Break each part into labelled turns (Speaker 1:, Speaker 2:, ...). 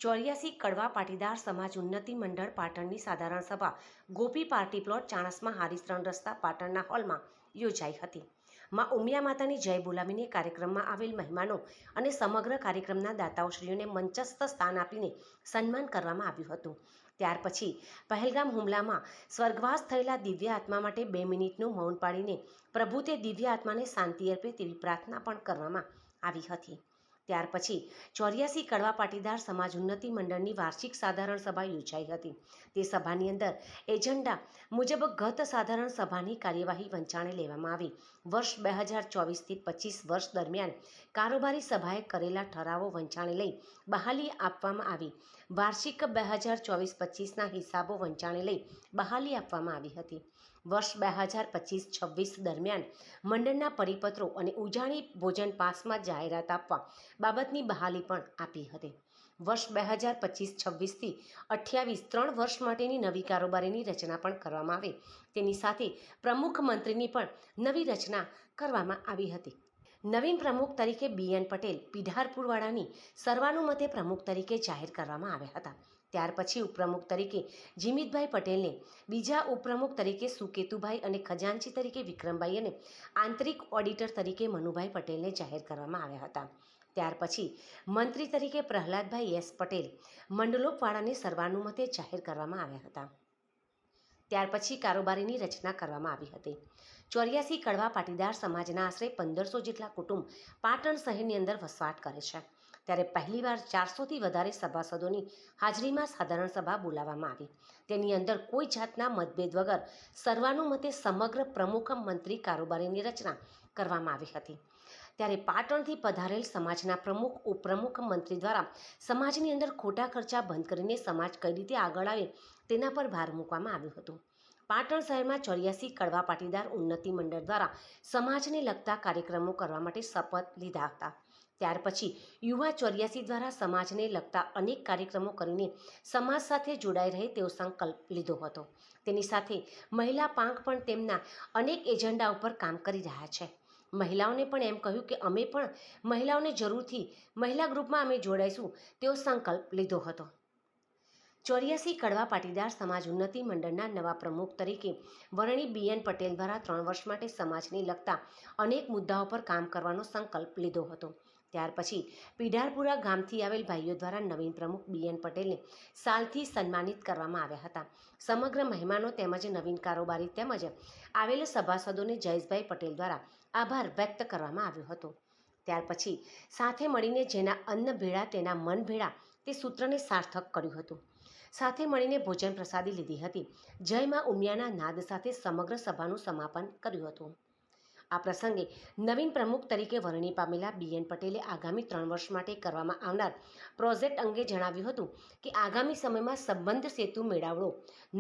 Speaker 1: 84 કડવા પાટીદાર સમાજ ઉન્નતિ મંડળ પાટણની સાધારણ સભા ગોપી પાર્ટી પ્લોટ ચાણસ્મા હારીસ 3 રસ્તા પાટણના હોલમાં યોજાઈ હતી. માં ઉમિયા માતાની જય બોલાવીને કાર્યક્રમમાં આવેલ મહેમાનો અને સમગ્ર કાર્યક્રમના દાતાઓશ્રીઓને મંચસ્થ સ્થાન આપીને સન્માન કરવામાં આવ્યું હતું. ત્યાર પછી પહેલગામ હુમલામાં સ્વર્ગવાસ થયેલા દિવ્ય આત્મા માટે 2 મિનિટનું મૌન પાડીને પ્રભુ તે દિવ્ય આત્માને શાંતિ અર્પે તેવી પ્રાર્થના પણ કરવામાં આવી હતી. ત્યાર પછી 84 કડવા પાટીદાર સમાજ ઉન્નતિ મંડળની વાર્ષિક સાધારણ સભા યોજાઈ હતી. તે સભાની અંદર એજન્ડા મુજબ ગત સાધારણ સભાની કાર્યવાહી વંચાણે લેવામાં આવી. વર્ષ 2024થી 25 વર્ષ દરમિયાન કારોબારી સભાએ કરેલા ઠરાવો વંચાણે લઈ બહાલી આપવામાં આવી. વાર્ષિક 2024-25ના હિસાબો વંચાણે લઈ બહાલી આપવામાં આવી હતી. વર્ષ 2025-26 દરમિયાન મંડળના પરિપત્રો અને ઉજાણી ભોજન પાસમાં જાહેરાત આપવા બાબતની બહાલી પણ આપી હતી. વર્ષ 2025-26થી 28 3 વર્ષ માટેની નવી કારોબારીની રચના પણ કરવામાં આવે તેની સાથે પ્રમુખ મંત્રીની પણ નવી રચના કરવામાં આવી હતી. નવીન પ્રમુખ તરીકે BN પટેલ પીઢારપુરવાડાની સર્વાનુમતે પ્રમુખ તરીકે જાહેર કરવામાં આવ્યા હતા. ત્યાર પછી ઉપપ્રમુખ તરીકે જીમિતભાઈ પટેલને, બીજા ઉપપ્રમુખ તરીકે સુકેતુભાઈ અને ખજાનચી તરીકે વિક્રમભાઈ અને આંતરિક ઓડિટર તરીકે મનુભાઈ પટેલને જાહેર કરવામાં આવ્યા હતા. ત્યાર પછી મંત્રી તરીકે પ્રહલાદભાઈ S પટેલ મંડલોપવાડાને સર્વાનુમતે જાહેર કરવામાં આવ્યા હતા. ત્યાર પછી કારોબારીની રચના કરવામાં આવી હતી. 84 કડવા પાટીદાર સમાજના આશરે 1500 જેટલા કુટુંબ પાટણ શહેરની અંદર વસવાટ કરે છે. ત્યારે પહેલીવાર 400થી વધારે સભાસદોની હાજરીમાં સાધારણ સભા બોલાવવામાં આવી. તેની અંદર કોઈ જાતના મતભેદ વગર સર્વાનુમતે સમગ્ર પ્રમુખ મંત્રી કારોબારીની રચના કરવામાં આવી હતી. ત્યારે પાટણથી પધારેલ સમાજના પ્રમુખ ઉપપ્રમુખ મંત્રી દ્વારા સમાજની અંદર ખોટા ખર્ચા બંધ કરીને સમાજ કઈ રીતે આગળ આવે તેના પર ભાર મૂકવામાં આવ્યું હતું. પાટણ શહેરમાં 84 કડવા પાટીદાર ઉન્નતિ મંડળ દ્વારા સમાજને લગતા કાર્યક્રમો કરવા માટે શપથ લીધા હતા. ત્યાર પછી યુવા 84 દ્વારા સમાજને લગતા અનેક કાર્યક્રમો કરીને સમાજ સાથે જોડાઈ રહે તેવો સંકલ્પ લીધો હતો. તેની સાથે મહિલા પાંખ પણ તેમના અનેક એજન્ડા ઉપર કામ કરી રહ્યા છે. મહિલાઓને પણ એમ કહ્યું કે અમે પણ મહિલાઓને જરૂરથી મહિલા ગ્રુપમાં અમે જોડાઈશું તેવો સંકલ્પ લીધો હતો. 84 કડવા પાટીદાર સમાજ ઉન્નતિ મંડળના નવા પ્રમુખ તરીકે વરણી BN પટેલ દ્વારા 3 વર્ષ માટે સમાજને લગતા અનેક મુદ્દાઓ પર કામ કરવાનો સંકલ્પ લીધો હતો. ત્યાર પછી પીઢારપુરા ગામથી આવેલ ભાઈઓ દ્વારા નવીન પ્રમુખ BN પટેલને સાલથી સન્માનિત કરવામાં આવ્યા હતા. સમગ્ર મહેમાનો તેમજ નવીન કારોબારી તેમજ આવેલ સભાસદોને જયેશભાઈ પટેલ દ્વારા આભાર વ્યક્ત કરવામાં આવ્યો હતો. ત્યાર પછી સાથે મળીને જેના અન્ન ભેળા તેના મન ભેળા તે સૂત્રને સાર્થક કર્યું હતું. સાથે મળીને ભોજન પ્રસાદી લીધી હતી. જય માં ઉમિયાના નાદ સાથે સમગ્ર સભાનું સમાપન કર્યું હતું. આ પ્રસંગે નવીન પ્રમુખ તરીકે વરણી પામેલા BN પટેલે આગામી 3 વર્ષ માટે કરવામાં આવનાર પ્રોજેક્ટ અંગે જણાવ્યું હતું કે આગામી સમયમાં સંબંધ સેતુ મેળાવડો,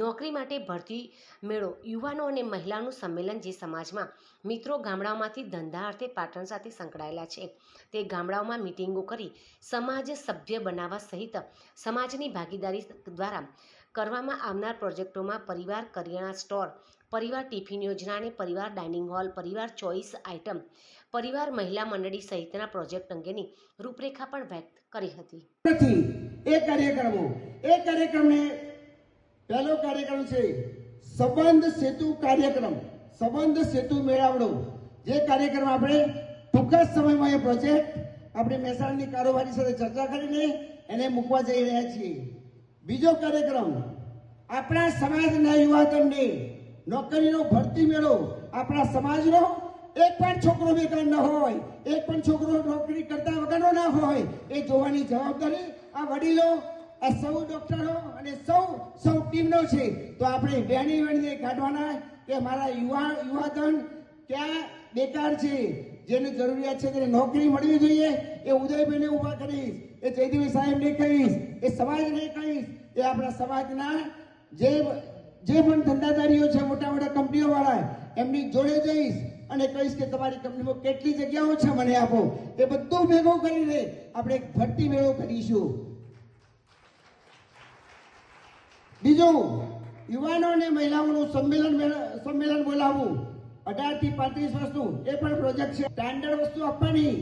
Speaker 1: નોકરી માટે ભરતી મેળો, યુવાનો અને મહિલાઓનું સંમેલન જે સમાજમાં મિત્રો ગામડાઓમાંથી ધંધા અર્થે પાટણ સાથે સંકળાયેલા છે તે ગામડાઓમાં મિટિંગો કરી સમાજ સભ્ય બનાવવા સહિત સમાજની ભાગીદારી દ્વારા કરવામાં આવનાર પ્રોજેક્ટોમાં પરિવાર કરિયાણા સ્ટોર, પરિવાર ટિફિન યોજના અને પરિવાર ડાઇનિંગ હોલ, પરિવાર ચોઇસ આઇટમ, પરિવાર મહિલા મંડળી સહિતના પ્રોજેક્ટ અંગેની રૂપરેખા પણ વ્યક્ત કરી હતી.
Speaker 2: એ કાર્યક્રમને પહેલો કાર્યક્રમ છે સંબંધ સેતુ કાર્યક્રમ, સંબંધ સેતુ મેળાવડો. જે કાર્યક્રમ આપણે ટૂંક જ સમયમાં એ પ્રોજેક્ટ આપણે મહેસાણાની કારોબારી સાથે ચર્ચા કરીને એને મૂકવા જઈ રહ્યા છીએ. બીજો કાર્યક્રમ આપણા સમાજના યુવાધનને નોકરીનો ભરતી મેળો. આપણા સમાજનો એક પણ છોકરો બેકાર ન હોય, એક પણ છોકરો નોકરી કરતા વગરનો ના હોય એ જોવાની જવાબદારી આ વડીલો, આ સૌ ડોક્ટરો અને સૌ ટીમનો છે. તો આપણે વેણીને કાઢવાના કે મારા યુવાધન ક્યાં બેકાર છે, જેને જરૂરિયાત છે તેને નોકરી મળવી જોઈએ. એ ઉદયભાઈને ઊભા કરીશ, એ જયદેવી સાહેબને કહીશ, એ સમાજને કહીશ, એ આપણા સમાજના જે પણ ધંધાદારીઓ છે, મોટા મોટા કંપનીઓ વાળા, એમની જોડે જઈશ અને કહીશ કે તમારી કંપનીમાં કેટલી જગ્યાઓ છે મને આપો. એ બધું ભેગું કરીને આપણે એક ભરતી મેળો કરીશું. બીજું, યુવાનો અને મહિલાઓનું સંમેલન બોલાવવું 18 થી 35 વર્ષનું, એ પણ પ્રોજેક્ટ છે. સ્ટાન્ડર્ડ વસ્તુ આપવાની,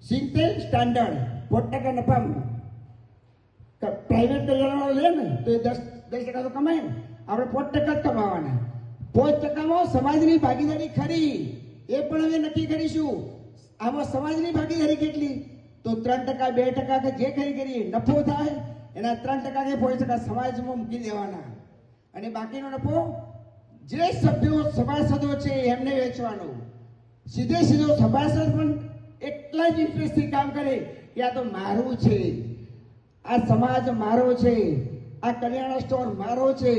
Speaker 2: સિંગટેલ સ્ટાન્ડર્ડ 4% નફામાં પ્રાઇવેટ વાળો લે ને તો એ 10% તો કમાય ને, આપણે 5% જ કમાવાના. 5%માં સમાજની ભાગીદારી ખરી એ પણ હવે નક્કી કરીશું. આમાં સમાજની ભાગીદારી કેટલી? તો 3%, 2% કે જે ખરી કરીએ નફો થાય એના 3% કે 5% સમાજમાં મૂકી દેવાના, અને બાકીનો નફો જે સભ્યો સભાસદો છે એમને વેચવાનો. સીધે સીધો સભાસદ પણ એટલા જ ઇન્ટરેસ્ટથી કામ કરે કે આ તો મારું છે, આ સમાજ મારો છે, આ કરિયાણા સ્ટોર મારો છે,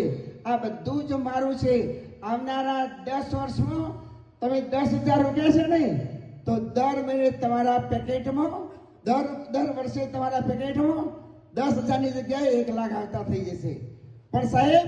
Speaker 2: આ બધું જ મારું છે. આવનારા 10 વર્ષમાં તમે 10,000 રૂપિયા છે ને તો દર મહિને તમારા પેકેટમાં દર વર્ષે તમારા પેકેટમાં 10,000ની જગ્યાએ 1 લાખ આવતા થઈ જશે. પણ સાહેબ